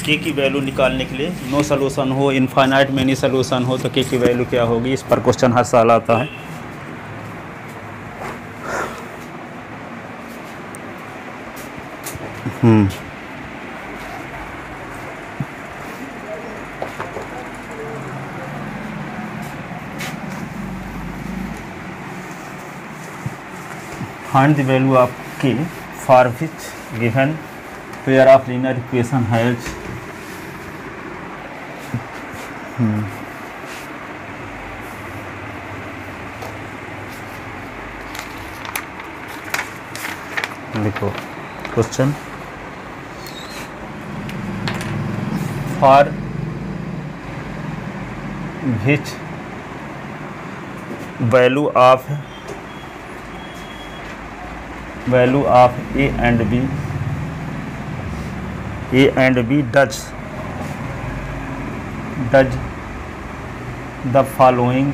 के की वैल्यू निकालने के लिए, नो सॉल्यूशन हो, इनफाइनाइट मेनी सॉल्यूशन हो, तो के की वैल्यू क्या होगी, इस पर क्वेश्चन हर साल आता है। Find the value of K for which given pair of linear equation has लिखो question, for which value of A and B does the following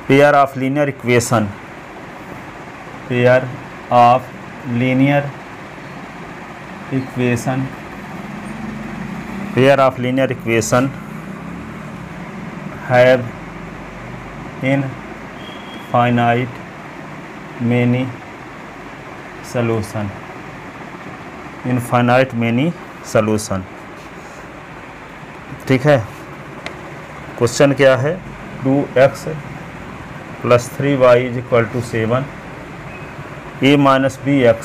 pair of linear equation have infinite many solution। ठीक है, question क्या है, 2x + 3y = 7, a - bx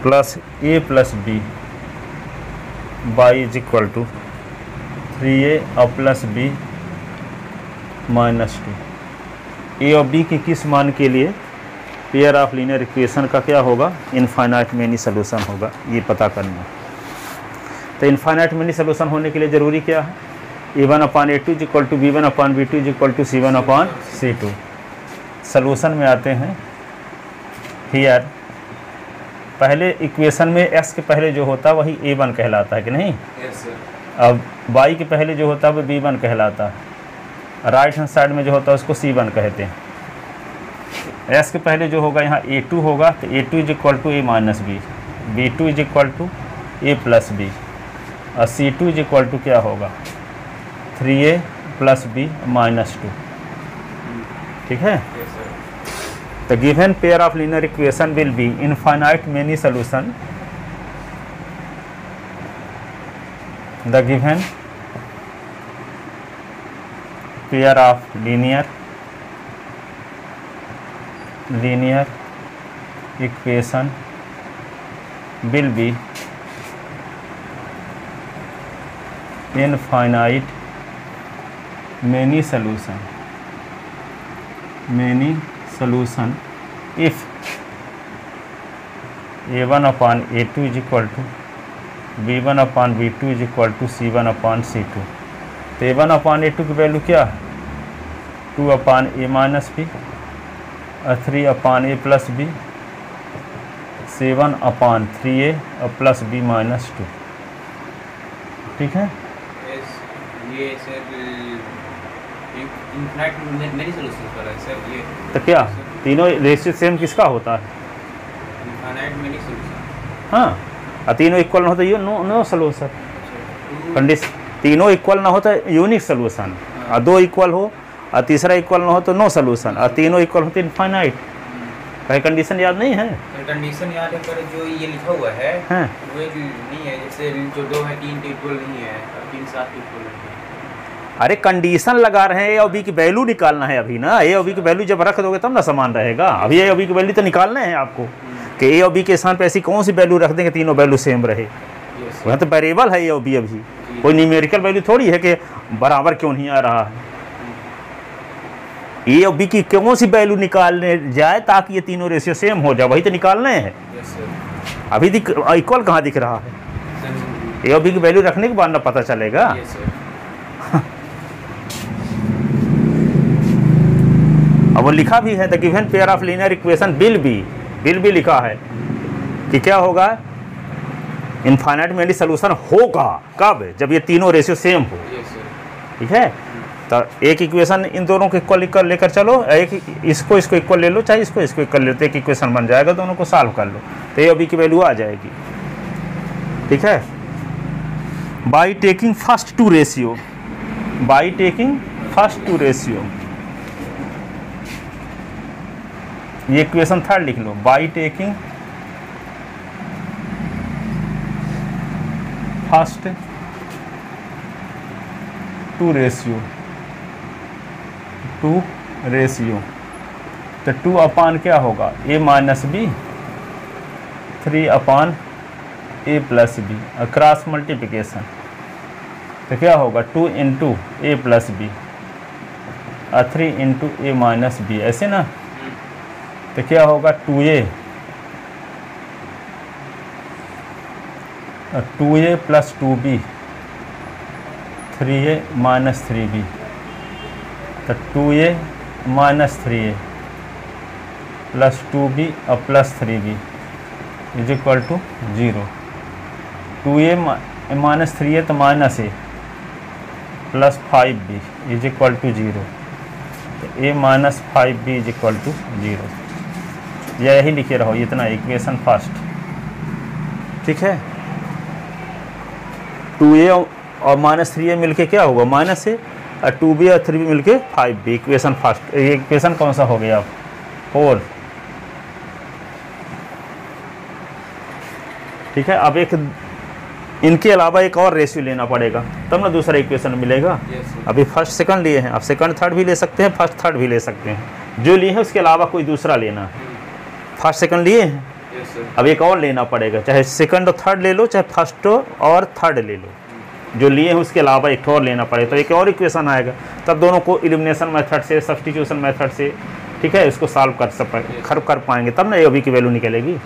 + a + b y = 3a + b -2। ए और B के किस मान के लिए पेयर ऑफ लीनियर इक्वेशन का क्या होगा, इनफाइनाइट मेनी सॉल्यूशन होगा, ये पता करना है। तो इनफाइनाइट मेनी सॉल्यूशन होने के लिए ज़रूरी क्या है, a1/a2 = b1/b2 = c1/c2। सॉल्यूशन में आते हैं, हियर पहले इक्वेशन में x के पहले जो होता है वही a1 कहलाता है कि नहीं, अब y के पहले जो होता है वो b1 कहलाता है, राइट हैंड साइड में जो होता है उसको C1 कहते हैं। S के पहले जो होगा यहाँ A2 होगा, तो A2 = a - b, B2 = a + b, और C2 = क्या होगा, 3a + b -2। ठीक है, तो given pair of linear equation will B infinite many solution. The given pair of linear equation will be infinite many solution if a1/a2 = b1/b2 = c1/c2। तो a1/a2 की value क्या है, 2/a - b, और 3/a + b, 7/3a + b -2। ठीक है, ये sir infinite many solutions पर है सर ये। तो क्या तीनों रेशियो सेम किसका होता है, इनफाइनाइट मेनी सॉल्यूशन। हाँ, और तीनों इक्वल ना हो तो ये नो सॉल्यूशन। कंडीशन तीनों इक्वल ना हो तो यूनिक सोल्यूशन, और दो इक्वल हो और तीसरा इक्वल ना हो तो नो सोल्यूशन, और तीनों इक्वल हो तो इनफाइनाइट। कहीं कंडीशन याद नहीं है, कंडीशन याद है पर जो ये लिखा हुआ है वो नहीं है, जैसे जो 2 है 3 इक्वल नहीं है और 3 7 इक्वल नहीं है। अरे कंडीशन लगा रहे हैं, ए और बी की वैल्यू निकालना है अभी ना, ए और बी की वैल्यू जब रख दोगे तब ना समान रहेगा। अभी ए और बी की वैल्यू तो निकालना है आपको, कि ए और बी के स्थान पे ऐसी कौन सी वैल्यू रख देंगे तीनों वैल्यू सेम रहे। वह तो वेरिएबल है ए और बी, अभी कोई न्यूमेरिकल वैल्यू थोड़ी है कि बराबर क्यों नहीं आ रहा है। ए और बी की कौन सी वैल्यू निकालने जाए ताकि ये तीनों रेशियो सेम हो जाए, वही तो निकालने हैं। अभी इक्वल कहाँ दिख रहा है, ए और बी की वैल्यू रखने के बाद ना पता चलेगा। अब वो लिखा भी है, the given pair of linear equation will B लिखा है कि क्या होगा, इनफाइनाइट मेनी सोल्यूशन होगा। कब, जब ये तीनों रेशियो सेम हो। ठीक है। तो एक इक्वेशन इन दोनों को इक्वल लेकर चलो, एक इसको इक्वल ले लो, चाहे इसको इक्वल ले लो, तो एक इक्वेशन बन जाएगा, दोनों को सॉल्व कर लो तो ए और बी की वैल्यू आ जाएगी। ठीक है। By taking first two ratio, by taking first two ratio, ये इक्वेशन थर्ड लिख लो, by taking first two ratio, two ratio, तो 2 अपान क्या होगा, a minus B, 3 upon a plus B, cross multiplication, तो क्या होगा 2 इंटू ए प्लस बी और 3 इंटू ए माइनस बी, ऐसे ना। तो क्या होगा 2a plus 2b, 3a minus 3b, तो 2a minus 3a plus 2b और plus 3b is equal to 0। 2a minus 3a तो minus a plus 5b is equal to 0, तो a minus 5b is equal to 0। यही लिखे रहो, इतना equation first. ठीक है। 2a और माइनस 3a मिलके क्या होगा माइनस a, और 2b और 3b मिलके 5b, इक्वेशन फर्स्ट। ये इक्वेशन कौन सा हो गया, 4। ठीक है। अब एक इनके अलावा एक और रेशियो लेना पड़ेगा, तब ना दूसरा इक्वेशन मिलेगा। अभी फर्स्ट सेकंड लिए हैं, अब सेकंड थर्ड भी ले सकते हैं, फर्स्ट थर्ड भी ले सकते हैं, जो लिए हैं उसके अलावा कोई दूसरा लेना है। फर्स्ट सेकंड लिए हैं, अब एक और लेना पड़ेगा, चाहे सेकंड और थर्ड ले लो, चाहे फर्स्ट और थर्ड ले लो, जो लिए हैं उसके अलावा एक और लेना पड़ेगा, तो एक और इक्वेशन आएगा, तब दोनों को एलिमिनेशन मेथड से, सब्स्टिट्यूशन मेथड से, ठीक है, इसको सॉल्व कर पाएंगे, तब ना ए और बी की वैल्यू निकलेगी।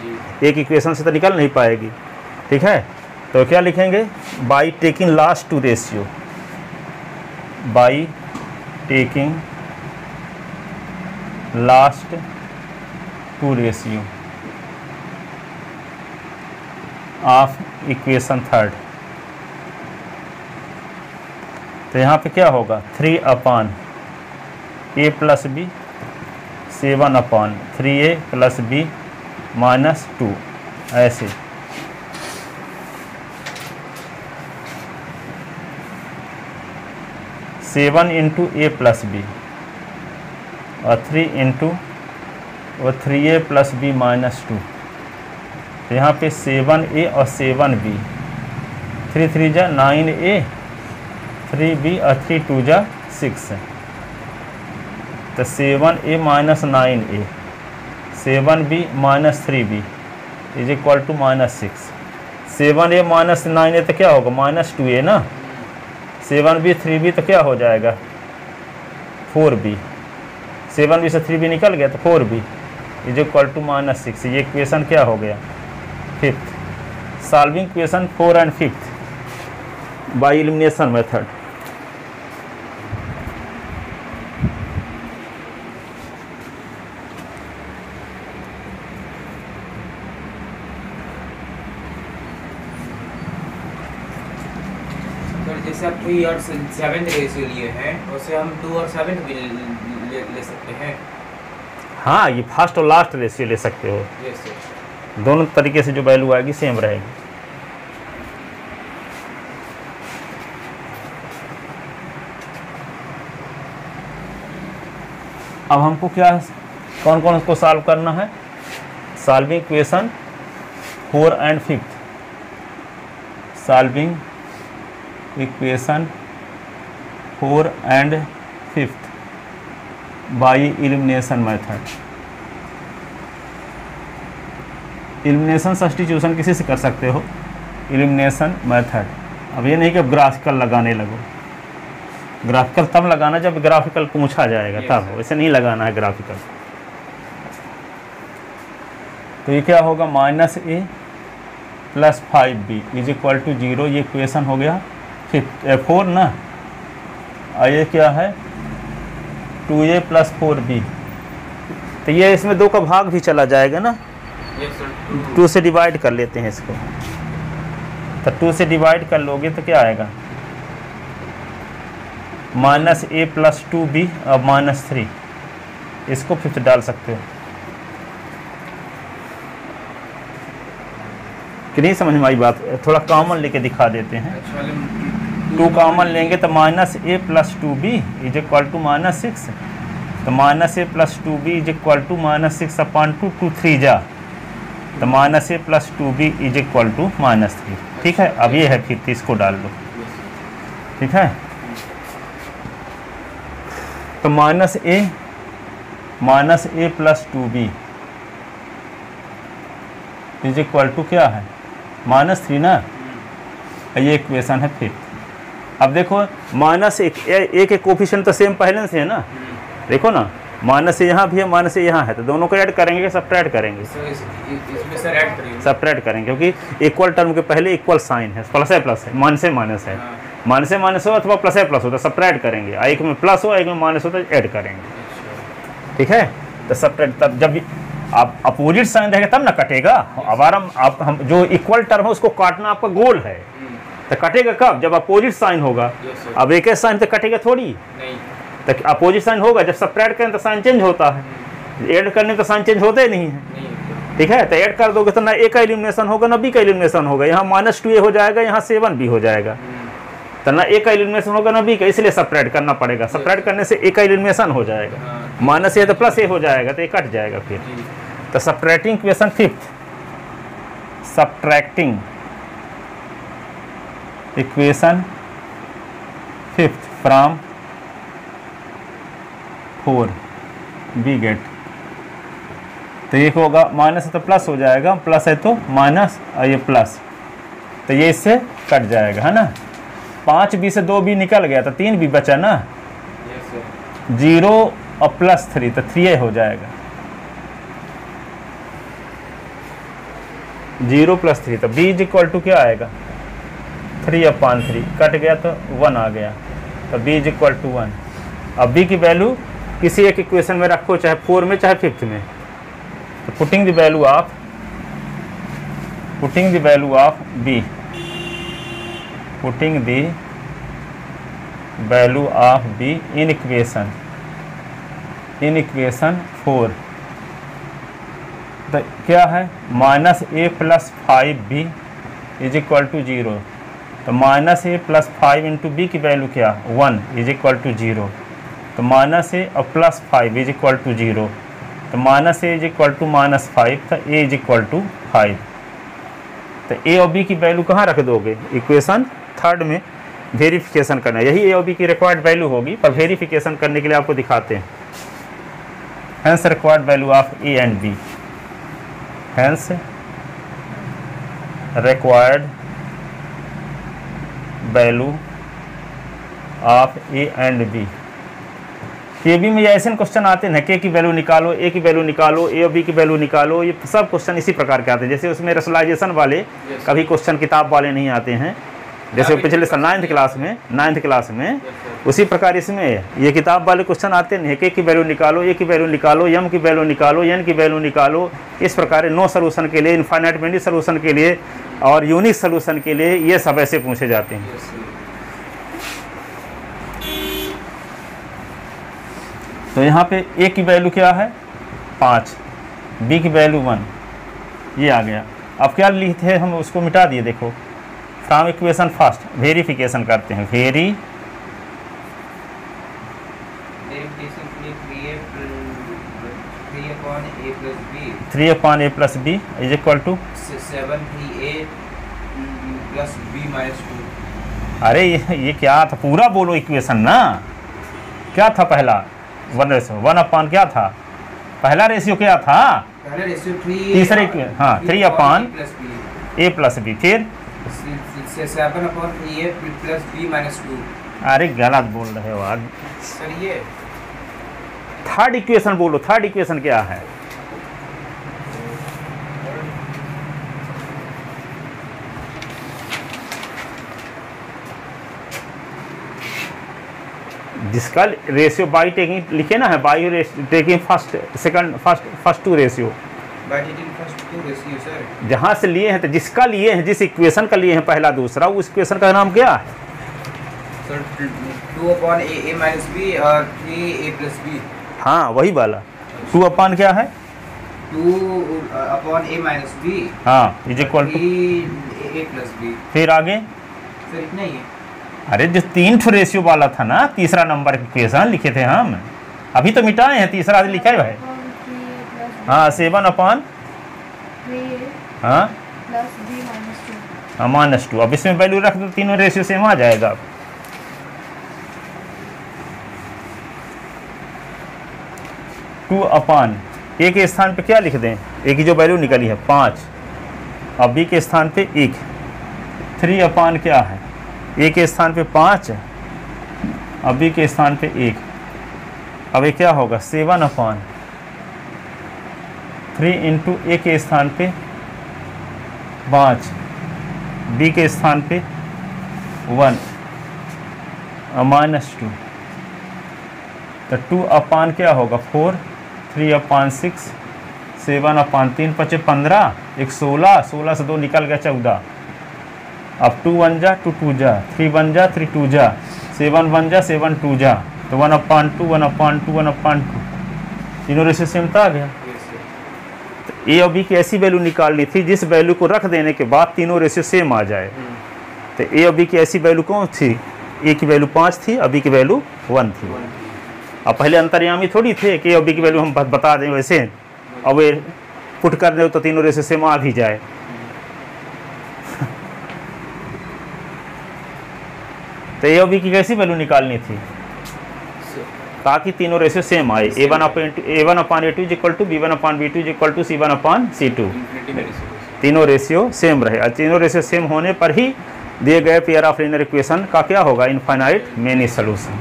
एक इक्वेशन से तो निकल नहीं पाएगी। ठीक है। तो क्या लिखेंगे, by taking last two ratio, by taking last two ratio of equation third. तो यहाँ पे क्या होगा 3 upon a plus B, 7 upon 3a plus B minus 2, ऐसे। Seven into A plus B और 3 इंटू और 3a प्लस बी माइनस 2, तो यहाँ पे 7a और 7b, 3 3 जा 9a, 3b और 3 2 जा 6, तो 7a minus 9a, 7b minus 3b is equal to minus 6। 7a minus 9a तो क्या होगा माइनस 2a ना, 7b 3b तो क्या हो जाएगा 4b, 7b से 3b निकल गया तो 4b is equal to minus 6। ये इक्वेशन क्या हो गया, fifth. Solving equation 4 and 5th by elimination method. जैसे आप 3 और 7 रेशियो लिए हैं, वैसे हम 2 और 7 भी ले सकते हैं। हाँ, ये फर्स्ट और लास्ट रेशियो ले सकते हो। Yes sir. दोनों तरीके से जो वैल्यू आएगी सेम रहेगी। अब हमको क्या कौन कौन उसको सॉल्व करना है, solving equation 4 and 5th, solving equation 4 and 5th by elimination method. Elimination substitution किसी से कर सकते हो, एलिमिनेशन मेथड। अब ये नहीं कि ग्राफिकल लगाने लगो, ग्राफिकल तब लगाना जब ग्राफिकल पूछा जाएगा, तब वैसे नहीं लगाना है ग्राफिकल। तो ये क्या होगा minus A plus 5b is equal to 0, ये इक्वेशन हो गया 4 ना, और ये क्या है 2a प्लस 4b, तो ये इसमें 2 का भाग भी चला जाएगा ना, 2 से डिवाइड कर लेते हैं इसको, तो 2 से डिवाइड कर लोगे तो क्या आएगा माइनस ए प्लस 2b और माइनस 3, इसको फिफ्थ डाल सकते हो कि नहीं? समझ में आई बात? थोड़ा कॉमन लेके दिखा देते हैं। 2 कॉमन लेंगे तो minus A plus 2b is equal to minus 6, तो minus A plus 2b is equal to minus 6 upon 2, 2 3 जा, तो minus A plus 2b is equal to minus 3। ठीक है, अब ये है फिफ्थ, इसको डाल दो। ठीक है, तो minus A plus 2b is equal to क्या है? माइनस 3 ना। ये इक्वेशन है फिफ्थ। अब देखो माइनस ए के कोफिशिएंट तो सेम पहले से है ना, देखो ना, माइनस से यहाँ भी है, माइनस से यहाँ है, तो दोनों को ऐड करेंगे, सब्ट्रैक्ट करेंगे? सब्ट्रैक्ट करेंगे, क्योंकि इक्वल टर्म के पहले इक्वल साइन है, प्लस है प्लस है, माइनस है माइनस है, माइनस से माइनस हो अथवा प्लस है प्लस हो तो सब्ट्रैक्ट करेंगे, एक में प्लस हो एक में माइनस हो तो ऐड करेंगे। ठीक है, तो सब्ट्रैक्ट तब जब आप अपोजिट साइन रहेगा तब ना कटेगा। अब हम जो इक्वल टर्म है उसको काटना आपका गोल है, तो कटेगा कब? जब अपोजिट साइन होगा। अब एक साइन तो कटेगा थोड़ी, तो अपोजिट साइन होगा, जब सब्ट्रैक्ट करें तो साइन चेंज होता है, ऐड करने तो साइन चेंज होते ही नहीं है। ठीक है, तो ऐड कर दोगे तो ना ए का एलिमिनेशन होगा ना बी का एलिमिनेशन होगा, यहाँ माइनस 2a हो जाएगा, यहाँ 7b हो जाएगा, तो ना ए का एलिमिनेशन होगा ना बी का, इसलिए सब्ट्रैक्ट करना पड़ेगा। सब्ट्रैक्ट करने से ए का एलिमिनेशन हो जाएगा, माइनस ए तो प्लस ए हो जाएगा, तो ये कट जाएगा फिर। तो subtracting equation fifth, subtracting equation fifth from 4 we get, तो ये होगा माइनस है तो प्लस हो जाएगा, प्लस है तो माइनस और ये प्लस, तो ये इससे कट जाएगा, है ना। 5b से 2b निकल गया तो 3b बचा ना, 0 और प्लस 3 तो 3a हो जाएगा, 0 प्लस 3 तो b इज इक्वल टू क्या आएगा? 3/3, कट गया तो 1 आ गया, तो b इज इक्वल टू 1। अब b की वैल्यू किसी एक इक्वेशन में रखो, चाहे 4 में चाहे 5th में, तो putting the value of b, putting the value of b in equation 4, तो क्या है? Minus A plus 5b is equal to 0, तो minus A plus 5 into B की वैल्यू क्या? 1 इज इक्वल टू 0, तो माइनस ए और प्लस 5 इज इक्वल टू 0, तो minus A is equal to minus 5, तो ए इज इक्वल टू 5। तो ए और B की वैल्यू कहाँ रख दोगे? इक्वेशन थर्ड में वेरिफिकेशन करना, यही ए और बी की रिक्वायर्ड वैल्यू होगी, पर वेरिफिकेशन करने के लिए आपको दिखाते हैं। Hence required value of A and B, hence required value of A and B. केबी में ऐसे क्वेश्चन आते हैं, के की वैल्यू निकालो, ए की वैल्यू निकालो, ए और बी की वैल्यू निकालो, ये सब क्वेश्चन इसी प्रकार के आते हैं। जैसे उसमें रेशनलाइजेशन वाले कभी क्वेश्चन किताब वाले नहीं आते हैं, जैसे पिछले 9th क्लास में उसी प्रकार इसमें ये किताब वाले क्वेश्चन आते हैं, के की वैल्यू निकालो, ए की वैल्यू निकालो, एम की वैल्यू निकालो, एन की वैल्यू निकालो। इस प्रकार नो सोल्यूशन के लिए, इनफाइनाइट मेनी सोल्यूशन के लिए और यूनिक सोल्यूशन के लिए ये सब ऐसे पूछे जाते हैं। तो यहाँ पे ए की वैल्यू क्या है? 5, बी की वैल्यू 1, ये आ गया। अब क्या लिखते हैं हम, उसको मिटा दिए। देखो फ्रॉम इक्वेशन फर्स्ट वेरिफिकेशन करते हैं, 3/a plus b is equal to 7/3a plus b minus 2। अरे ये क्या था? पूरा बोलो इक्वेशन ना, क्या था पहला? 1/1 क्या था? पहला रेशियो क्या था? पहला रेशियो 3, तीसरे हाँ 3/a प्लस b, फिर 7/3a प्लस b माइनस 2। अरे गलत बोल रहे हो आज सर। ये थर्ड इक्वेशन बोलो, थर्ड इक्वेशन क्या है? जिसका रेशियो बाई टेकिंग लिखे ना है, by taking first two ratio, जहाँ से लिए हैं, तो जिसका लिए हैं, जिस इक्वेशन का लिए हैं पहला दूसरा, उस इक्वेशन का नाम क्या है? सर 2 2/a माइनस बी और 3a प्लस बी। हाँ वही वाला 2 अपान क्या है 2/a माइनस बी। हाँ is equal to a plus B. फिर आगे सर इतना ही है। अरे जो 3 ठो रेशियो वाला था ना, तीसरा नंबर इक्वेशन लिखे थे हम, अभी तो मिटाए हैं, तीसरा लिखा है भाई। हाँ 7/, हाँ -2। अब इसमें वैल्यू रख दो, तीनों रेशियो सेम आ जाएगा। टू अपान ए के स्थान पे क्या लिख दें, ए की जो वैल्यू निकली है 5, अब बी के स्थान पे 1। 3 अपान क्या है, ए के स्थान पे 5, अब बी के स्थान पे 1। अब ये क्या होगा 7/3 इंटू ए के स्थान पे 5, बी के स्थान पे 1 -2। तो 2 अपान क्या होगा 4, 3/6, 7/3 5 15, 1 16, 16 से 2 निकल गया 14। अब 2 1 जा 2 2 जा, 3 1 जा 3 2 जा, 7 1 जा 7 2 जा, तो 1/2 1/2 1/2 तीनों रेशियो सेम था आ गया। तो ए और बी की ऐसी वैल्यू निकालनी थी जिस वैल्यू को रख देने के बाद तीनों रेशियो सेम आ जाए। तो ए और बी की ऐसी वैल्यू कौन थी, ए की वैल्यू 5 थी और बी की वैल्यू 1 थी। अब पहले अंतर्यामी थोड़ी थे कि ए और बी की वैल्यू हम बता दें वैसे, अब ये पुट कर दे तो तीनों रेशियो सेम आ भी जाए। तो ए और बी की कैसी वैल्यू निकालनी थी ताकि तीनों रेशियो सेम आए, A1/A2 is equal to B1/B2 is equal to C1/C2, तीनों रेशियो सेम रहे। और तीनों रेशियो सेम होने पर ही दिए गए पेयर ऑफ लीनियर इक्वेशन का क्या होगा, इनफाइनाइट मेनी सॉल्यूशन।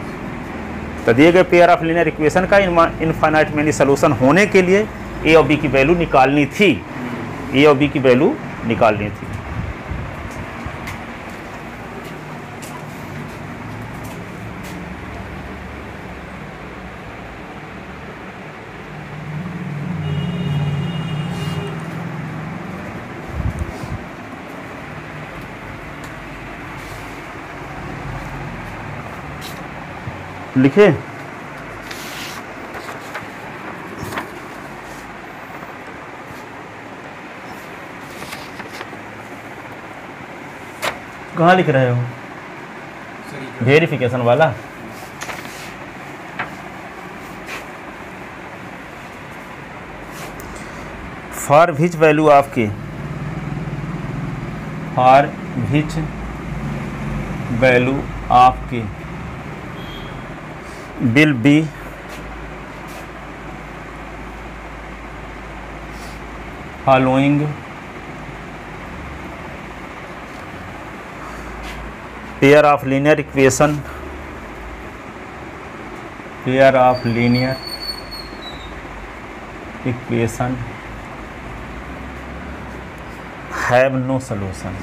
तो दिए गए पेयर ऑफ लीनियर इक्वेशन का इनफाइनाइट मेनी सॉल्यूशन होने के लिए ए और बी की वैल्यू निकालनी थी, ए और बी की वैल्यू निकालनी थी। लिखे कहाँ लिख रहे हो, वेरिफिकेशन वाला। फॉर विच वैल्यू आपकी, फॉर विच वैल्यू आपकी will be following pair of linear equation, pair of linear equation have no solution,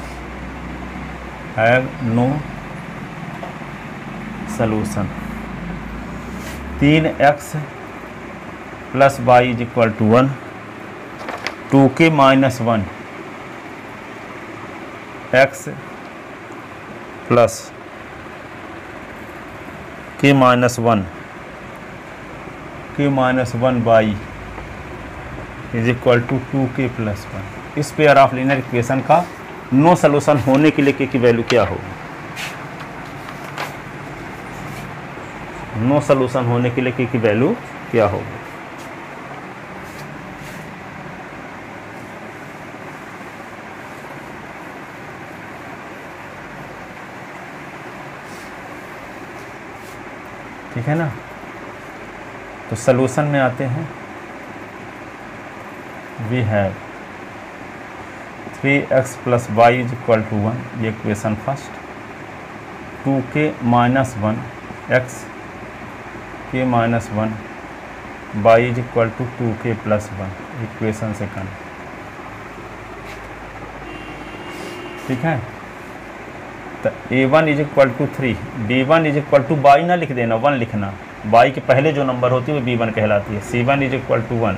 have no solution। 3x plus Y is equal to 1, 2k minus 1 x plus k minus 1 Y is equal to 2k plus 1। इस pair of linear equation का no solution होने के लिए k की value क्या होगी, no solution होने के लिए k की वैल्यू क्या होगी। ठीक है ना, तो सॉल्यूशन में आते हैं। We have 3x plus Y is equal to 1, ये equation first. 2k minus 1 x k minus 1 Y is equal to 2k plus 1, equation second. ठीक है, तो a1 is equal to 3, b1 is equal to Y ना लिख देना, 1 लिखना, Y के पहले जो नंबर होती है वो b1 कहलाती है। c1 is equal to 1,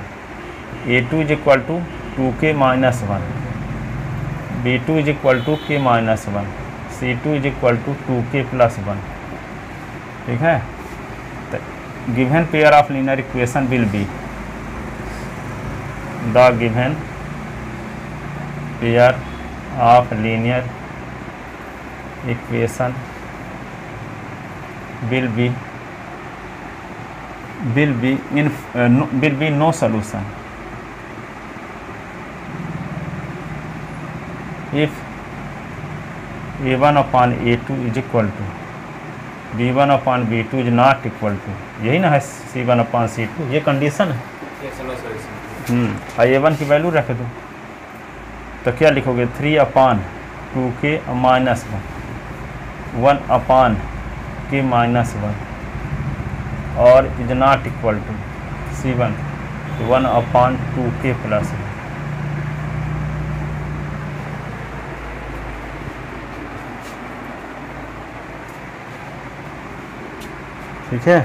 a2 is equal to 2k minus 1, b2 is equal to k minus 1, c2 is equal to 2k plus 1। ठीक है। Given pair of linear equation will be the given pair of linear equation will be no solution if a1 upon a2 is equal to b1 upon b2 is not equal to, यही ना है c1 upon c2, ये condition है। a1 की value रख दो तो क्या लिखोगे 3 upon 2k minus 1 upon k minus 1 और is not equal to c1 1 upon 2k plus 1। ठीक है।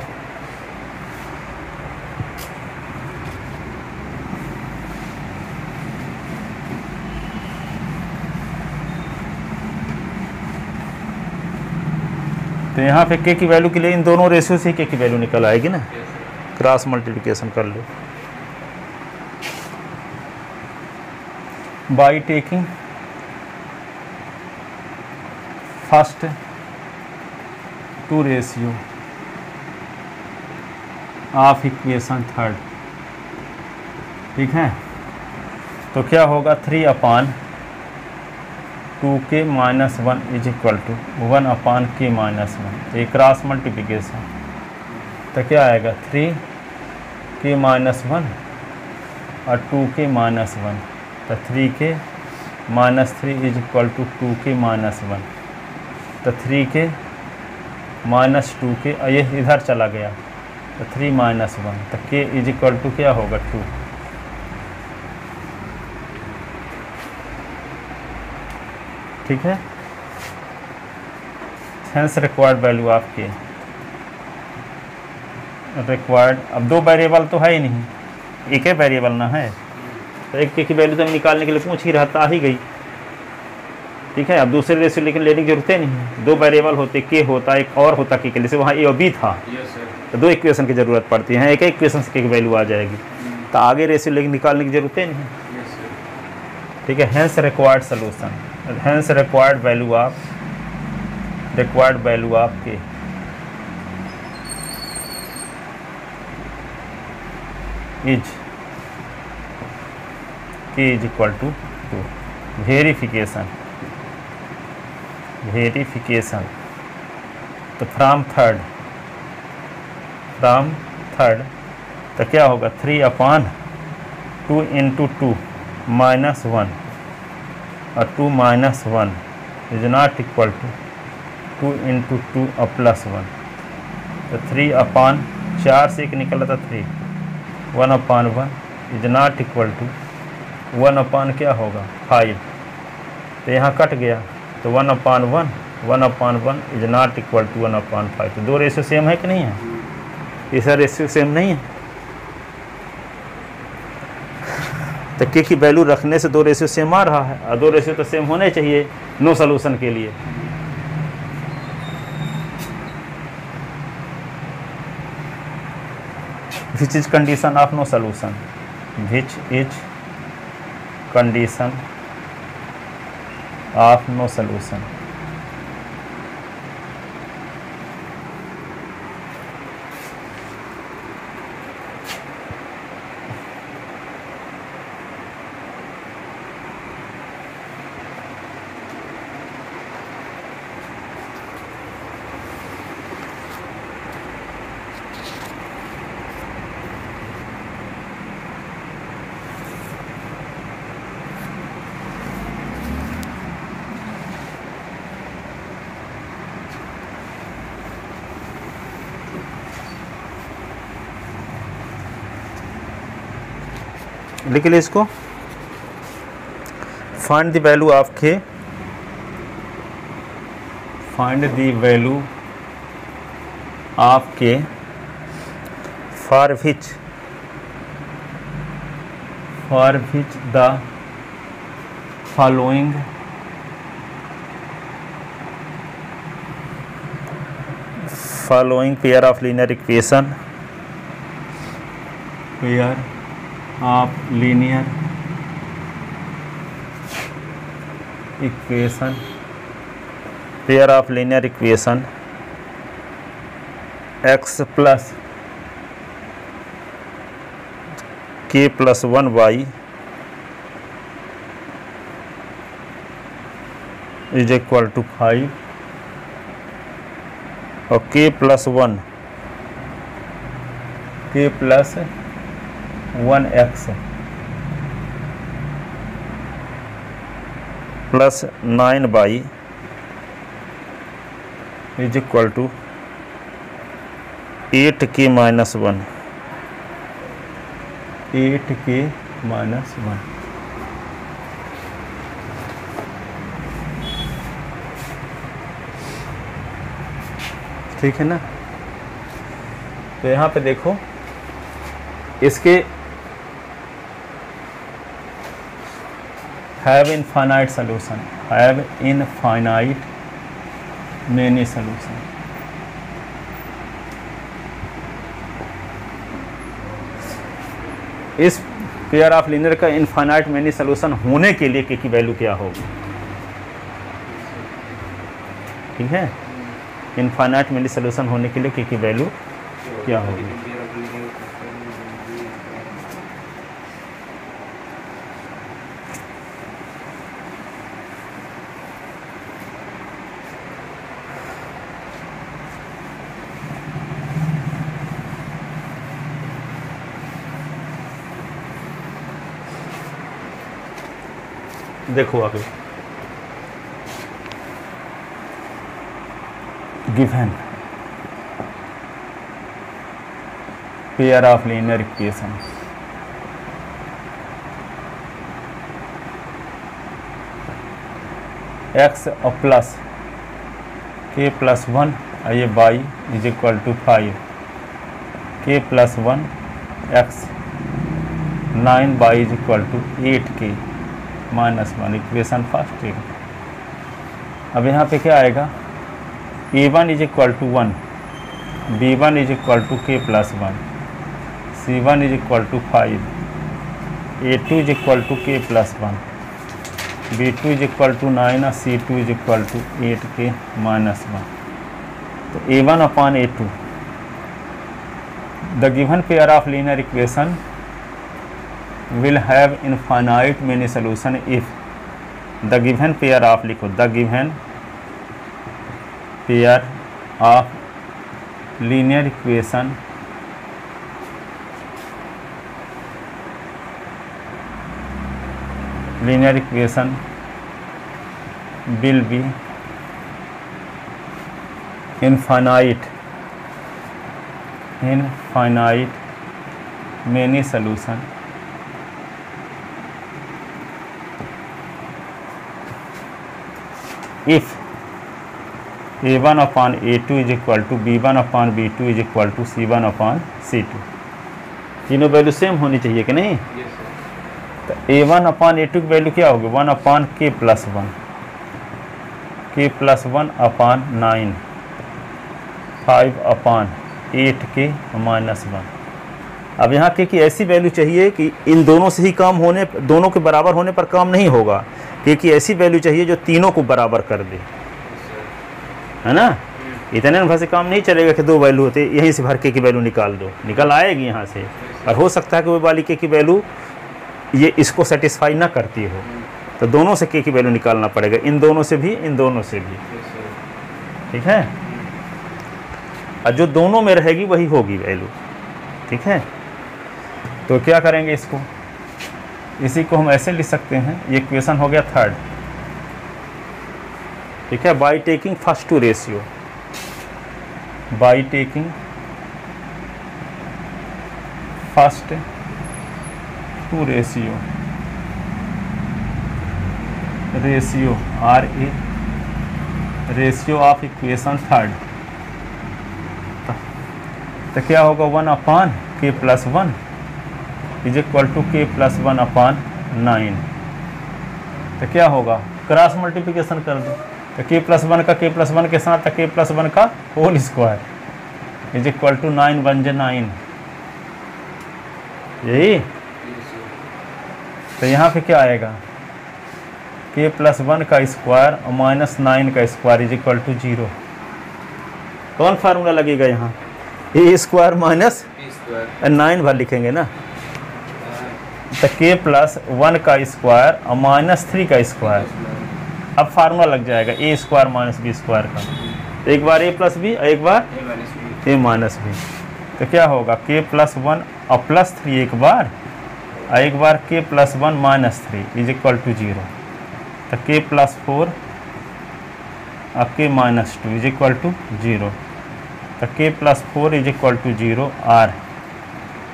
तो यहाँ पे के की वैल्यू के लिए इन दोनों रेशियो से के की वैल्यू निकल आएगी ना, क्रॉस मल्टीप्लिकेशन कर लो। By taking first two ratio of equation third, ठीक है। तो क्या होगा 3 upon 2k minus 1 is equal to 1 upon k minus 1। तो ये क्रॉस मल्टीप्लिकेशन तो क्या आएगा 3k माइनस 1 और 2k माइनस 1, तो 3k minus 3 is equal to 2k minus 1। तो 3k माइनस 2k ये इधर चला गया तो 3 माइनस 1, तो k इज इक्वल टू क्या होगा 2। ठीक है। हेंस रिक्वायर्ड वैल्यू ऑफ के रिक्वायर्ड, अब दो वेरिएबल तो है ही नहीं, एक ही वेरिएबल ना है, तो एक के की वैल्यू तो निकालने के लिए पूछ ही रहता आ ही गई। ठीक है। अब दूसरे रेशियो लेकिन लेने की जरूरत ही नहीं है, दो वेरिएबल होते, के होता एक और होता के लिए, वहाँ ए और बी था तो दो इक्वेशन की ज़रूरत पड़ती है, एक इक्वेशन से के वैल्यू आ जाएगी, तो आगे रेशियो लेकिन निकालने की जरूरत ही नहीं है। ठीक है। Hence required solution, hence required value of के इज इक्वल टू 2। वेरिफिकेशन तो फ्रॉम थर्ड तो क्या होगा 3 upon 2 into 2 माइनस 1 और 2 minus 1 is not equal to 2 into 2 और प्लस 1। तो 3 upon 4 से एक निकला था 3, 1 upon 1 is not equal to 1 upon क्या होगा 5, तो यहाँ कट गया तो 1 upon 1 is not equal to 1 upon 5। तो दो रेशियो सेम है कि नहीं है? ऐसा रेशियो सेम नहीं है, तो के की वैल्यू रखने से दो रेशियो सेम आ रहा है, और दो रेशियो तो सेम होने चाहिए नो सॉल्यूशन के लिए। Which is condition of no solution, which is condition of no solution. लिख ले इसको। Find the value of K, find the value of K for which the following following pair of linear equation, pair of linear equation, pair of linear equation x plus k plus 1y is equal to 5 और k plus 1 1x plus 9y is equal to 8k minus 1, 8k minus 1। ठीक है ना। तो यहाँ पे देखो इसके have infinite solution, have infinite many solution. इस पेयर ऑफ लीनियर का इनफाइनाइट मेनी सॉल्यूशन होने के लिए के की वैल्यू क्या होगी? ठीक है, इनफाइनाइट मेनी सॉल्यूशन होने के लिए के की वैल्यू क्या होगी? देखो अभी given pair of linear equation x और प्लस k प्लस 1 और ये y is equal to 5 k plus 1 x 9y is equal to 8k minus 1, equation first है। अब यहाँ पे क्या आएगा? a1 is equal to 1, b1 is equal to k plus 1, c1 is equal to 5, a2 is equal to k plus 1, b2 is equal to 9 और c2 is equal to 8k minus 1। तो a1 upon a2 the given pair of linear equation will have infinite many solution if the given pair of, लिखो the given pair of linear equation will be infinite many solution if a1 upon a2 is equal to b1 upon b2 is equal to c1 upon c2। तीनों value same होनी चाहिए कि नहीं? yes, तो a1 upon a2 की value क्या होगी? 1 upon k plus 1, k plus 1 upon 9, 5 upon 8k minus 1। अब यहाँ के की ऐसी वैल्यू चाहिए कि इन दोनों से ही काम होने, दोनों के बराबर होने पर काम नहीं होगा, कि ऐसी वैल्यू चाहिए जो तीनों को बराबर कर दे, है ना। इतने नंबर से काम नहीं चलेगा कि दो वैल्यू होते यहीं से भर के की वैल्यू निकाल दो, निकल आएगी यहाँ से। और हो सकता है कि वो वाली के की वैल्यू ये इसको सेटिस्फाई ना करती हो, तो दोनों से के की वैल्यू निकालना पड़ेगा, इन दोनों से भी, इन दोनों से भी। ठीक है, और जो दोनों में रहेगी वही होगी वैल्यू। ठीक है, तो क्या करेंगे इसको? इसी को हम ऐसे लिख सकते हैं, ये इक्वेशन हो गया थर्ड। ठीक है, by taking first two ratio, by taking first two ratio, ratio are a, ratio of equation third. तो क्या होगा? 1 upon k plus 1 is equal to k plus 1 upon 9। तो क्या होगा? क्रॉस मल्टीप्लिकेशन कर दो, तो k प्लस 1 का k प्लस 1 के साथ k प्लस 1 का whole square, is equal to 9 1 जा 9, यही। तो यहाँ पे क्या आएगा, k प्लस 1 का स्क्वायर और माइनस 9 का स्क्वायर इज इक्वल टू 0। कौन फार्मूला लगेगा यहाँ, ए स्क्वायर माइनस 9 भर लिखेंगे ना, तो k प्लस 1 का स्क्वायर और माइनस 3 का स्क्वायर। अब फार्मूला लग जाएगा ए स्क्वायर माइनस बी स्क्वायर का, एक बार ए प्लस बी और एक बार ए माइनस बी। तो क्या होगा, k प्लस 1 और प्लस 3 एक बार और एक बार k plus 1 minus 3 is equal to 0। तो k प्लस 4 और k minus 2 is equal to 0। तो k plus 4 is equal to 0 और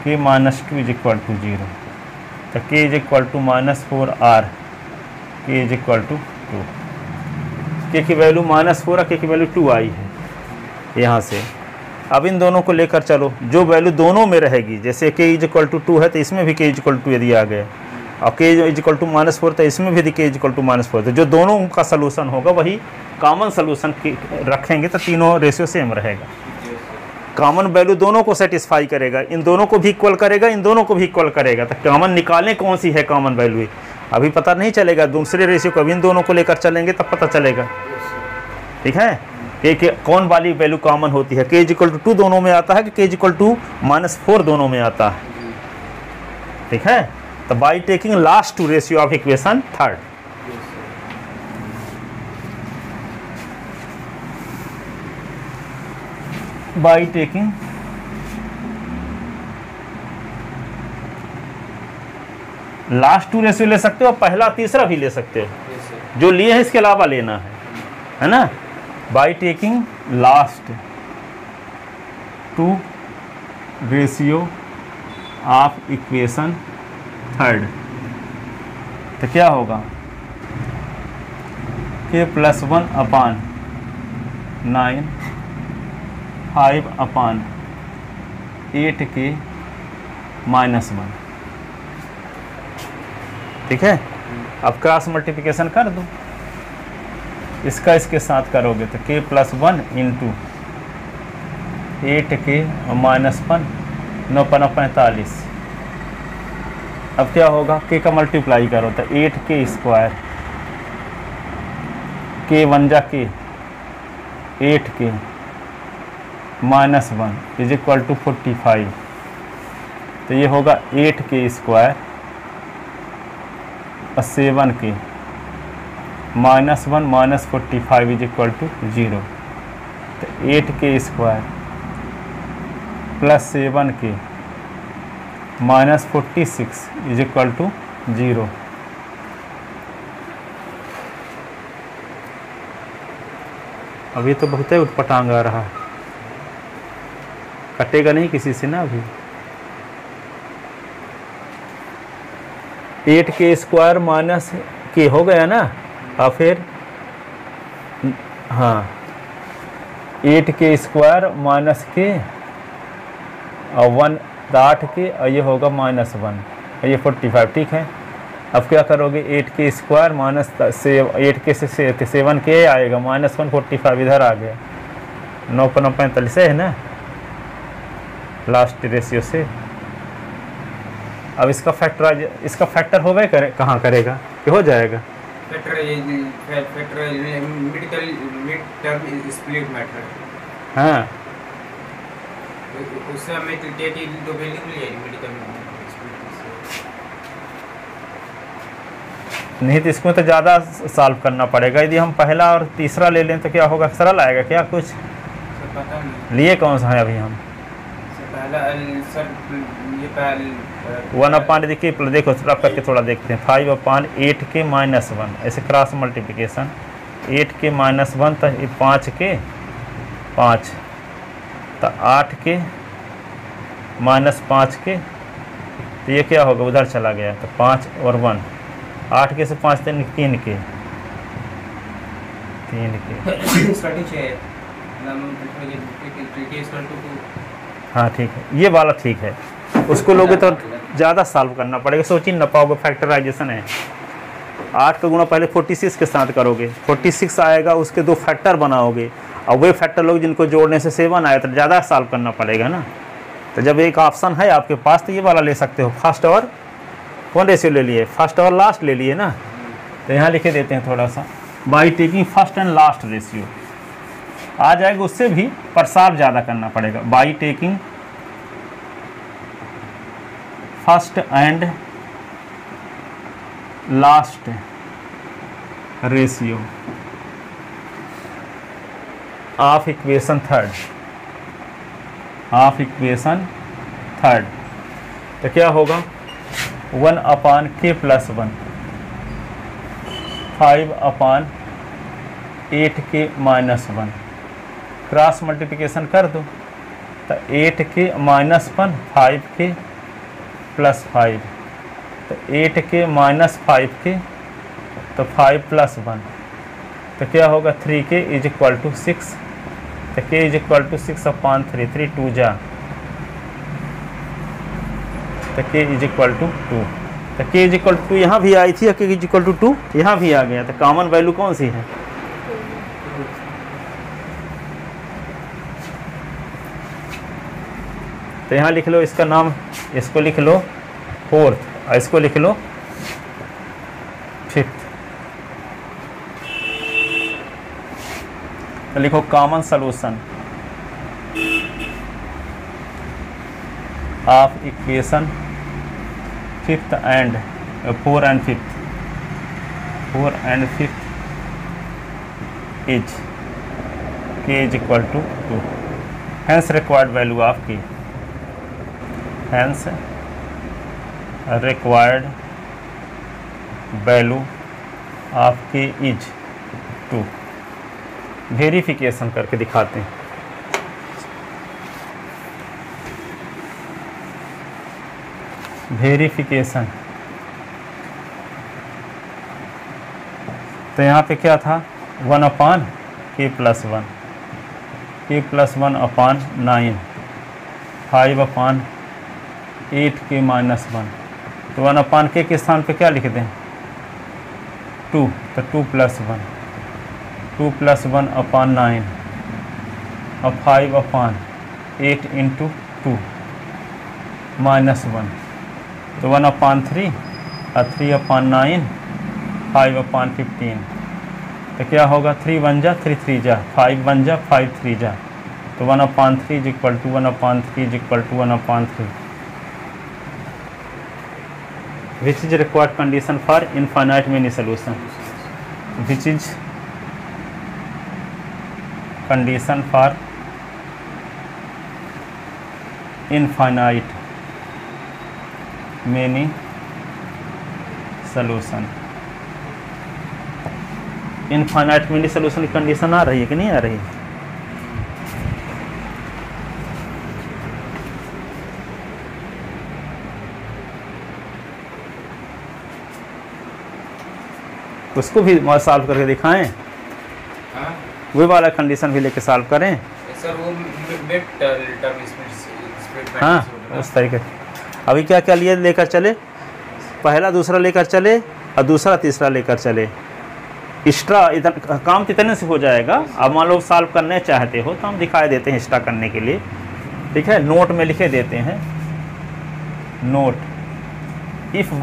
k minus 2 is equal to 0। तो k is equal to minus 4 और k is equal to 2। k की value minus 4 और k की value 2 आई है यहाँ से। अब इन दोनों को लेकर चलो, जो वैल्यू दोनों में रहेगी, जैसे k इज इक्वल टू 2 है तो इसमें भी k इज इक्वल टू यदि आ गया, और k is equal to minus 4 तो इसमें भी यदि k is equal to minus 4, तो जो दोनों का सलूशन होगा वही कॉमन सलूशन रखेंगे तो तीनों रेशियो सेम रहेगा। कॉमन वैल्यू दोनों को सेटिस्फाई करेगा, इन दोनों को भी इक्वल करेगा, इन दोनों को भी इक्वल करेगा। तो कॉमन निकालें कौन सी है कॉमन वैल्यू, अभी पता नहीं चलेगा, दूसरे रेशियो को अभी इन दोनों को लेकर चलेंगे तब पता चलेगा। ठीक है, कि कौन वाली वैल्यू कॉमन होती है, k इज इक्वल टू 2 दोनों में आता है कि k is equal to minus 4 दोनों में आता है। ठीक है, तो by taking last two ratio of equation third, by taking last two ratio ले सकते हो, पहला तीसरा भी ले सकते हो, जो लिए है इसके अलावा लेना है ना। By taking last two ratio of equation third, तो क्या होगा, k plus 1 upon 9 5 upon 8k minus 1। ठीक है, अब क्रॉस मल्टीप्लिकेशन कर दो, इसका इसके साथ करोगे तो k प्लस 1 इंटू 8k और माइनस 1 9 5 45। अब क्या होगा, k का मल्टीप्लाई करो तो 8k स्क्वायर, k 1 जा k 8k minus 1 is equal to 45। तो ये होगा 8k स्क्वायर और 7k minus 1 minus 45 is equal to 0। तो 8k square plus 7k minus 46 is equal to 0। अभी तो बहुत ही उटपटांग आ रहा है, कटेगा नहीं किसी से ना। अभी 8k स्क्वायर माइनस k हो गया ना, और फिर हाँ 8k स्क्वायर माइनस k और 1 8k और ये होगा माइनस 1 और ये 45। ठीक है, अब क्या करोगे, 8k स्क्वायर माइनस 8k से 7k आएगा, माइनस 1 45 इधर आ गया, 9 5 45 है ना लास्ट रेशियो से। अब इसका फैक्टराइज, इसका फैक्टर होवे करे कहाँ करेगा कि हो जाएगा, हाँ उससे हमें तो वैल्यू मिल जाएगी मेडिकल नहीं, तो इसको तो ज़्यादा सॉल्व करना पड़ेगा। यदि हम पहला और तीसरा ले लें तो क्या होगा, सरल आएगा क्या कुछ, पता नहीं लिए कौन सा है अभी हम, सर ये 1 अपान, देखिए देखो रफ करके थोड़ा देखते हैं, 5 अपान 8k माइनस 1 ऐसे क्रॉस मल्टीप्लिकेशन, 8k माइनस 1 तो 5k 5 तो 8k माइनस 5k, तो ये क्या होगा उधर चला गया, तो 5 और 1 8k से 5 3k हाँ ठीक है, ये वाला ठीक है, उसको लोगे तो ज़्यादा सॉल्व करना पड़ेगा, सोच ही न पाओगे, फैक्टराइजेशन है। 8 का गुणा पहले 46 के साथ करोगे, 46 आएगा, उसके 2 फैक्टर बनाओगे, और वे फैक्टर लोग जिनको जोड़ने से 7 आया तो ज़्यादा सॉल्व करना पड़ेगा ना। तो जब एक ऑप्शन है आपके पास तो ये वाला ले सकते हो, फर्स्ट और कौन रेशियो ले लिए, फर्स्ट और लास्ट ले लिए ना। तो यहाँ लिखे देते हैं थोड़ा सा, by taking first and last ratio आ जाएगा, उससे भी पर सॉल्व ज़्यादा करना पड़ेगा। By taking first and last ratio of equation third, तो क्या होगा 1/k+1 5/8k-1 क्रॉस मल्टीप्लिकेशन कर दो तो 8k-1 5k+5 तो 8k-5k तो 5+1 तो क्या होगा 3k = 6 तो k = 6/3 3 2 जा तो k = 2 तो k = 2 यहाँ भी आई थी, k = 2 यहाँ भी आ गया। तो कॉमन वैल्यू कौन सी है, तो यहाँ लिख लो इसका नाम, इसको लिख लो 4th और इसको लिख लो 5th। तो लिखो common solution of equation 5th and 4 and 5th is k = 2 hence required value of k, hence required value of k is 2। Verification करके दिखाते हैं। वेरिफिकेशन तो यहाँ पे क्या था 1/k+1 k+1/9 5/8k-1 तो 1/k के स्थान पे क्या लिख दें 2 तो 2+1 2+1/9 और 5/8 × 2 -1 तो 1/3 और 3/9 5/15 तो क्या होगा 3 1 जा 3 3 जा 5 1 जा 5 3 जा तो 1/3 = 1/3 which is required condition for infinite many solution, which is condition for infinite many solution। Infinite mini solution की कंडीशन आ रही है कि नहीं आ रही है, उसको भी सॉल्व करके दिखाएं। हाँ? वही वाला कंडीशन भी लेके सॉल्व करें सर वो मिड टर्म स्प्लिट हाँ उस तरीके। अभी क्या क्या लिए लेकर चले, पहला दूसरा लेकर चले और दूसरा तीसरा लेकर चले। एक्स्ट्रा इतना काम तो इतने से हो जाएगा। अब मान लो सॉल्व करने चाहते हो तो हम दिखाई देते हैं एक्स्ट्रा करने के लिए, ठीक है। नोट में लिखे देते हैं, note if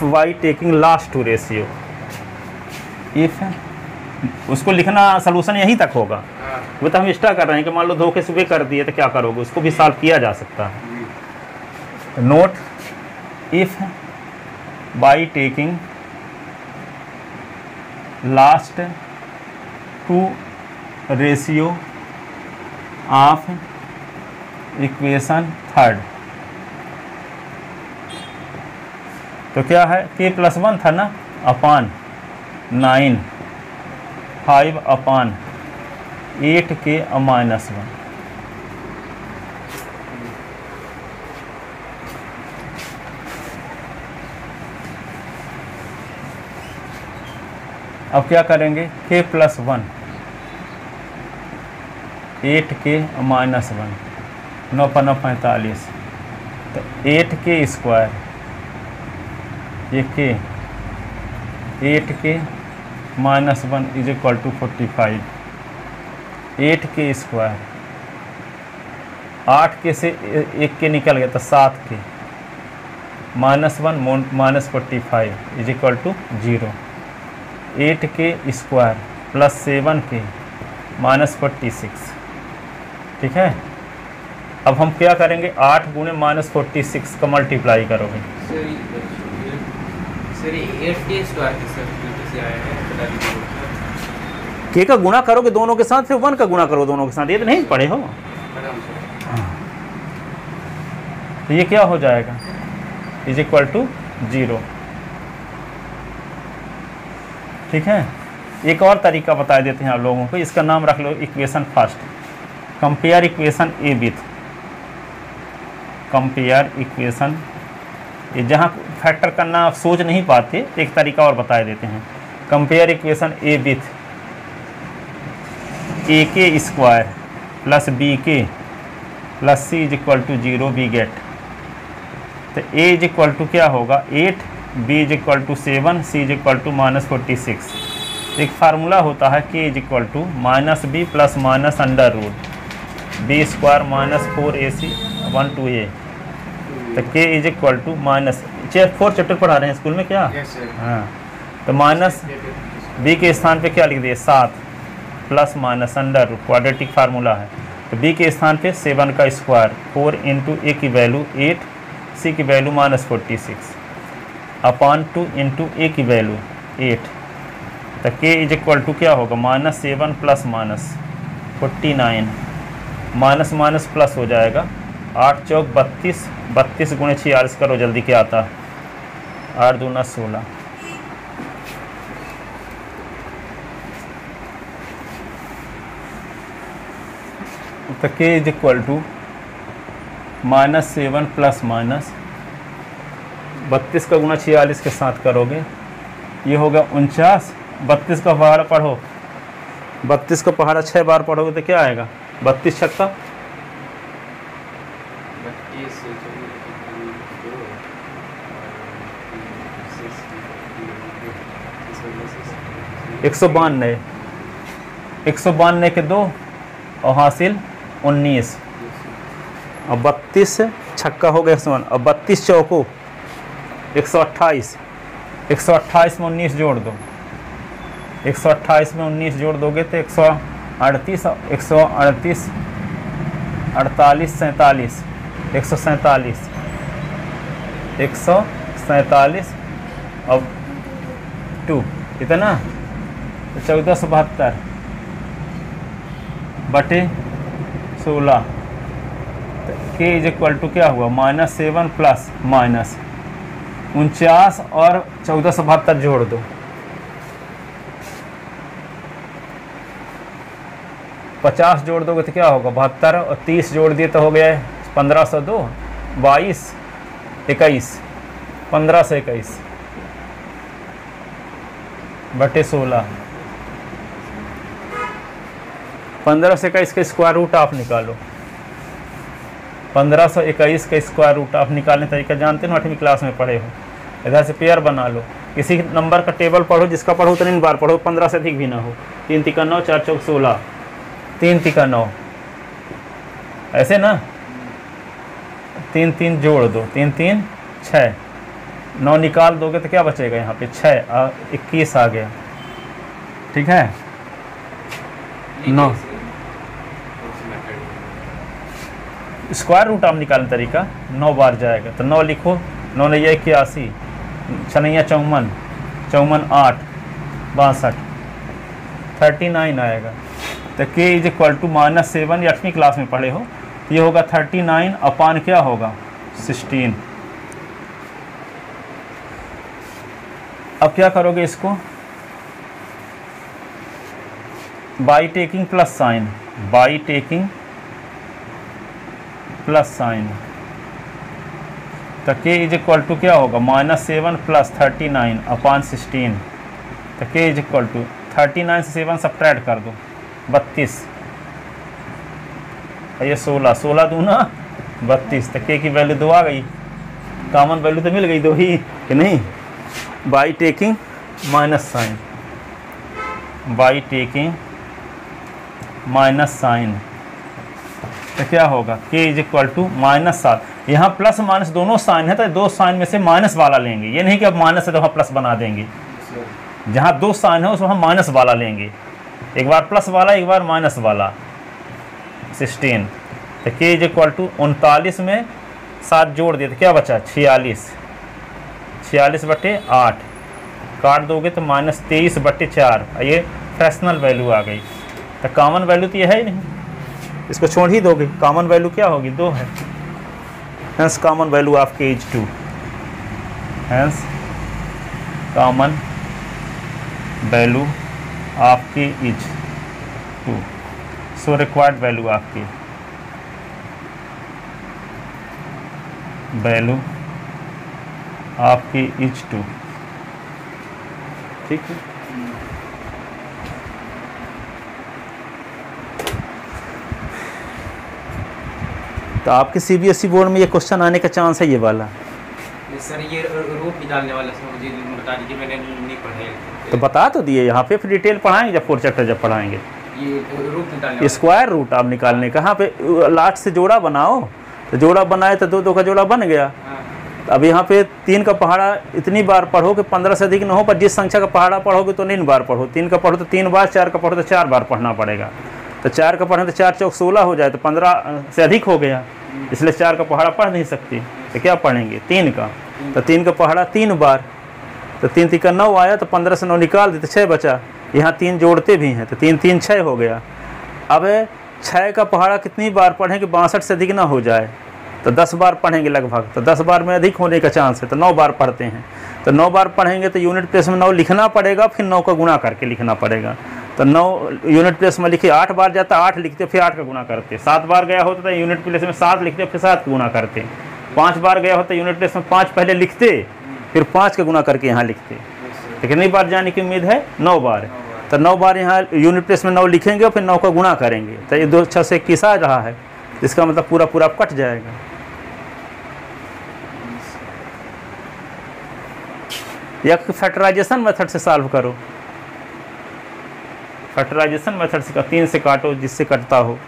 y taking last two ratio, if उसको लिखना सलूशन यहीं तक होगा। वो तो हम एक्स्ट्रा कर रहे हैं कि मान लो धोखे सुबह कर दिए तो क्या करोगे, उसको भी सॉल्व किया जा सकता है। Note if y taking last two ratio of equation third, तो क्या है k+1 था ना अपान 9 5/8k-1। अब क्या करेंगे k+1 8k-1 9 45 तो 8k² ये k 8k -1 is equal to 45। 8 के स्क्वायर, 8 के से 1 के निकल गया तो 7 के, -1 -45 इज इक्वल टू 0। 8 के स्क्वायर प्लस 7 के -46। ठीक है, अब हम क्या करेंगे, 8 गुणे -46 का मल्टीप्लाई करोगे। सर 8 के स्क्वायर कैसे आया है, बता दीजिए। के का गुणा करोगे दोनों के साथ, फिर 1 का गुणा करो दोनों के साथ, ये तो नहीं पढ़े हो। तो ये क्या हो जाएगा, इज इक्वल टू 0। ठीक है, एक और तरीका बता देते हैं आप लोगों को, इसका नाम रख लो equation first. Compare equation A with, compare equation, ये जहाँ फैक्टर करना आप सोच नहीं पाते, एक तरीका और बता देते हैं। Compare equation A with A K square plus B K plus C is equal to 0 we get. तो ए इज इक्वल टू क्या होगा 8, B is equal to 7, C is equal to -46। एक फार्मूला होता है K is equal to -b plus minus under root B square -4ac 1 to a। तो के is equal to -4 chapter पढ़ा रहे हैं स्कूल में क्या? हाँ, तो माइनस बी के स्थान पे क्या लिख दिए 7 plus minus under root, quadratic formula है। तो बी के स्थान पे 7 का स्क्वायर, 4 इंटू ए की वैल्यू 8, सी की वैल्यू -46 अपॉन 2 इंटू ए की वैल्यू 8। तो के इज इक्वल टू क्या होगा -7 प्लस -49, माइनस माइनस प्लस हो जाएगा, 8 चौक 32, 32 गुणे 46 करो जल्दी, क्या आता है 8 दूना 16। तो के इज इक्वल टू -7 प्लस -32 का गुना 46 के साथ करोगे, ये होगा 49। 32 का पहाड़ा पढ़ो, 32 का पहाड़ा 6 बार पढ़ोगे तो क्या आएगा 32 छक्का 192, 192 के 2 और हासिल 19। अब 32 छक्का हो गया 101, अब 32 चौको 128, 128 में 19 जोड़ दो, 128 में 19 जोड़ दोगे तो 138, 138, 48, 47, 147, 147 अब 2 इतना, तो 1472 बटे 16। के इज इक्वल टू क्या हुआ -7 प्लस -49 और 1472 जोड़ दो, 50 जोड़ दोगे तो क्या होगा 72 और 30 जोड़ दिए तो हो गया 1502, 22, 21, 1521 बटे 16। 1521 का स्क्वायर रूट आप निकालो, 1521 का स्क्वायर रूट आप निकालने तरीका जानते हो, 8वीं क्लास में पढ़े हो। इधर से पेयर बना लो, किसी नंबर का टेबल पढ़ो, जिसका पढ़ो उतनी बार पढ़ो, 15 से अधिक भी ना हो। 3 तिका 9, 4 चौक 16, 3 तिका 9, ऐसे ना, 3 3 जोड़ दो, 3 3 6, 9 निकाल दोगे तो क्या बचेगा यहाँ पे 6 और 21 आ गया। ठीक है, 9 स्क्वायर रूट आप निकालने तरीका 9 बार जाएगा, तो 9 लिखो, 9 9 81, 6 9 54, 54 8 62, 39 आएगा। तो के इज इक्वल टू -7, 8वीं क्लास में पढ़े हो, ये होगा 39 अपान क्या होगा 16। अब क्या करोगे इसको, by taking plus sign, by taking plus sign, तो के इज इक्वल टू क्या होगा -7 प्लस 39 अपान 16। तो के इज इक्वल टू 39 से 7 सब्ट्रैक्ट कर दो 32, ये 16, 16 दूना 32। तो के की वैल्यू 2 आ गई, कॉमन वैल्यू तो मिल गई 2 ही कि नहीं, by taking minus sign. By taking minus sign, तो क्या होगा k इज इक्वल टू -7। यहाँ प्लस माइनस दोनों साइन है तो दो साइन में से माइनस वाला लेंगे, ये नहीं कि अब माइनस है तो वहाँ प्लस बना देंगे। जहाँ दो साइन है उसमें हम माइनस वाला लेंगे, एक बार प्लस वाला एक बार माइनस वाला। 16 तो k इज इक्वल टू 39 में 7 जोड़ दिए तो क्या बचा 46, 46/8 काट दोगे तो -23/4। ये फ्रैक्शनल वैल्यू आ गई, तो कॉमन वैल्यू तो ये है ही नहीं, इसको छोड़ ही दोगे। कॉमन वैल्यू क्या होगी 2 है, hence common value of k is 2, hence common value of k is 2, so required value of k, value of k is 2। ठीक है, तो आपके CBSE बोर्ड में ये क्वेश्चन आने का चांस है ये वाला। सर ये रूप निकालने वाला सर मुझे बता दीजिए, मैंने नहीं पढ़ा है। तो बता तो दिए, यहाँ पे फिर डिटेल पढ़ाएंगे जब 4 चैप्टर जब पढ़ाएंगे। ये रूप निकालने स्क्वायर रूट आप निकालने, कहाँ पे लास्ट से जोड़ा बनाओ, तो जोड़ा बनाए तो 2 का जोड़ा बन गया। अब यहाँ पे 3 का पहाड़ा इतनी बार पढ़ो कि 15 से अधिक न हो, पर जिस संख्या का पहाड़ा पढ़ोगे तो 3 बार पढ़ो, 3 का पढ़ो तो 3 बार, 4 का पढ़ो तो 4 बार पढ़ना पड़ेगा। तो 4 का पढ़ें तो 4 चौक 16 हो जाए, तो 15 से अधिक हो गया, इसलिए 4 का पहाड़ा पढ़ नहीं सकती, तो क्या पढ़ेंगे 3 का, तो 3 का पहाड़ा 3 बार, तो 3 3 का 9 आया, तो 15 से 9 निकाल दे तो 6 बचा। यहाँ 3 जोड़ते भी हैं तो 3 3 6 हो गया। अब 6 का पहाड़ा कितनी बार पढ़ें कि 62 से अधिक ना हो जाए, तो 10 बार पढ़ेंगे लगभग, तो 10 बार में अधिक होने का चांस है, तो 9 बार पढ़ते हैं। तो 9 बार पढ़ेंगे तो यूनिट प्लेस में 9 लिखना पड़ेगा, फिर 9 का गुणा करके लिखना पड़ेगा। तो 9 यूनिट प्लेस में लिखे 8 बार जाता, 8 लिखते फिर 8 का गुणा करते। 7 बार गया होता तो यूनिट प्लेस में 7 लिखते फिर 7 का गुणा करते। 5 बार गया होता यूनिट प्लेस में 5 पहले लिखते फिर 5 का गुणा करके यहाँ लिखते। तो कितनी बार जाने की उम्मीद है 9 बार। तो 9 बार यहाँ यूनिट प्लेस में 9 लिखेंगे और फिर 9 का गुणा करेंगे, तो ये 2 6 से 21 आ रहा है, इसका मतलब पूरा पूरा कट जाएगा। या फैक्टराइजेशन मेथड से सॉल्व करो, फैक्टराइजेशन मेथड से 3 से काटो जिससे कटता हो,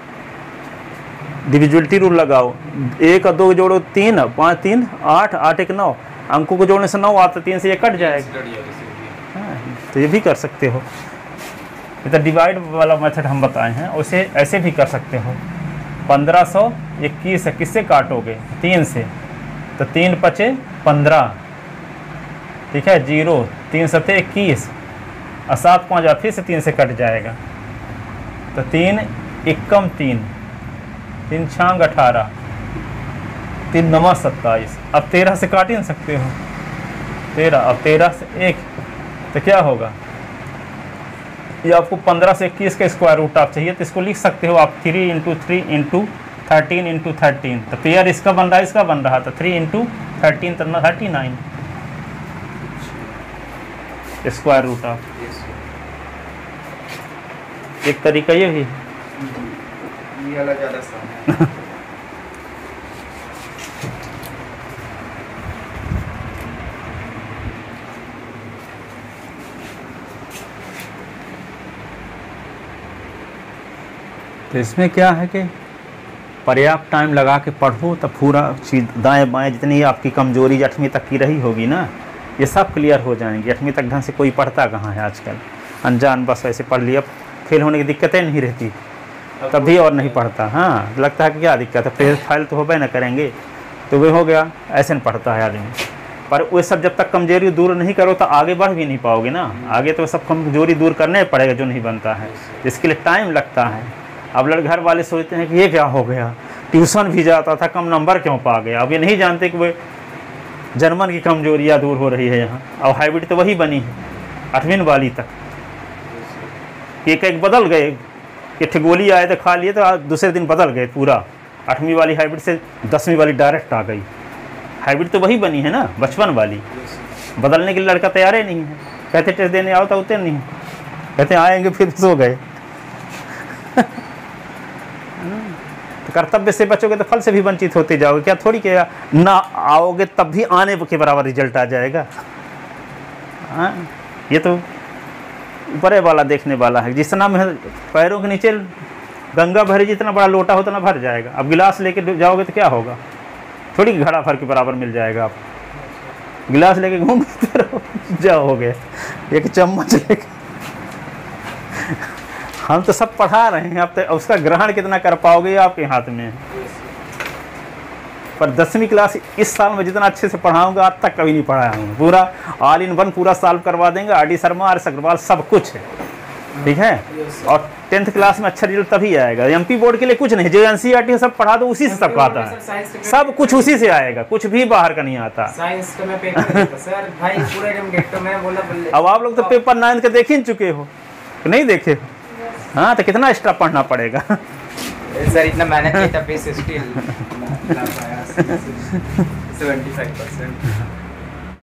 डिविजिबिलिटी रूल लगाओ, 1 और 2 जोड़ो 3, 5 3 8, 8 1 9, अंकों को जोड़ने से 9 आता, 3 से ये कट जाएगा। हाँ, तो ये भी कर सकते हो। ये तो डिवाइड वाला मेथड हम बताए हैं, उसे ऐसे भी कर सकते हो। 1521 है, किससे काटोगे 3 से, तो 3 5 15, ठीक है 0, 3 7 21 और 7 5 फिर से 3 से कट जाएगा, तो 3 एकम 3, 3 6 18, 3 9 27। अब 13 से काट ही नहीं सकते हो 13, अब 13 से 1, तो क्या होगा, ये आपको 15 से 21 का स्क्वायर रूट आप चाहिए, तो इसको लिख सकते हो आप 3 × 3 × 13 × 13। तो पेयर इसका बन रहा है, इसका बन रहा था 3 × 13 तो 39 स्क्वायर रूट ऑफ। एक तरीका ये भी वाला ज़्यादा आसान है। तो इसमें क्या है कि पर्याप्त टाइम लगा के पढ़ो, तब पूरा चीज़ दाएँ बाएँ जितनी आपकी कमजोरी 8वीं तक की रही होगी ना, ये सब क्लियर हो जाएंगी। 8वीं तक ढंग से कोई पढ़ता कहाँ है आजकल, अनजान बस ऐसे पढ़ लिया, फेल होने की दिक्कतें नहीं रहती, तब भी और नहीं पढ़ता। हाँ, लगता है कि क्या दिक्कत है, फेल फाइल तो होबे ना करेंगे, तो वे हो गया, ऐसे नहीं पढ़ता है आदमी। पर वो सब जब तक कमजोरी दूर नहीं करो तो आगे बढ़ भी नहीं पाओगे ना, आगे तो सब कमजोरी दूर करने पड़ेगा जो नहीं बनता है, इसके लिए टाइम लगता है। अब घर वाले सोचते हैं कि ये क्या हो गया, ट्यूशन भी जाता था कम नंबर क्यों पा गया। अब ये नहीं जानते कि वो जर्मन की कमजोरियाँ दूर हो रही है यहाँ, और हाइब्रिड तो वही बनी है 8वीं वाली तक। एक एक बदल गए, कि गोली आए तो खा लिए तो दूसरे दिन बदल गए पूरा, 8वीं वाली हाइब्रिड से 10वीं वाली डायरेक्ट आ गई। हाइब्रिड तो वही बनी है ना, बचपन वाली, बदलने के लिए लड़का तैयार ही नहीं है। कहते टेस्ट देने आओ तो उतरे नहीं, कहते आएंगे फिर सो गए। तो कर्तव्य से बचोगे तो फल से भी वंचित होते जाओगे। क्या थोड़ी क्या ना आओगे तब भी आने के बराबर रिजल्ट आ जाएगा। हाँ, ये तो ऊपरे वाला देखने वाला है। जितना पैरों के नीचे गंगा भरी, जितना बड़ा लोटा हो उतना भर जाएगा। अब गिलास लेके जाओगे तो क्या होगा, थोड़ी घड़ा भर के बराबर मिल जाएगा। आप गिलास लेके घूमते रहो, जाओगे एक चम्मच लेके। हम तो सब पढ़ा रहे हैं, आप तो उसका ग्रहण कितना कर पाओगे आपके हाथ में है। पर 10वीं क्लास इस साल में जितना अच्छे से पढ़ाऊंगा आज तक कभी नहीं पढ़ाया हूँ। पूरा ऑल इन वन पूरा सॉल्व करवा देंगे, R D Sharma, R S Agarwal सब कुछ है, ठीक है। और 10th क्लास में अच्छा रिजल्ट तभी आएगा। एमपी बोर्ड के लिए कुछ नहीं, जो एनसीईआरटी सब पढ़ा दो उसी से सब आता है, सब कुछ उसी से आएगा, कुछ भी बाहर का नहीं आता। साइंस का मैं पेपर देता सर भाई पूरा एकदम गेट में बोला। अब आप लोग तो पेपर 9 के देख ही चुके हो, नहीं देखे? हाँ, तो कितना एक्स्ट्रा पढ़ना पड़ेगा सर, इतना मेहनत किया था, स्टिल 75%।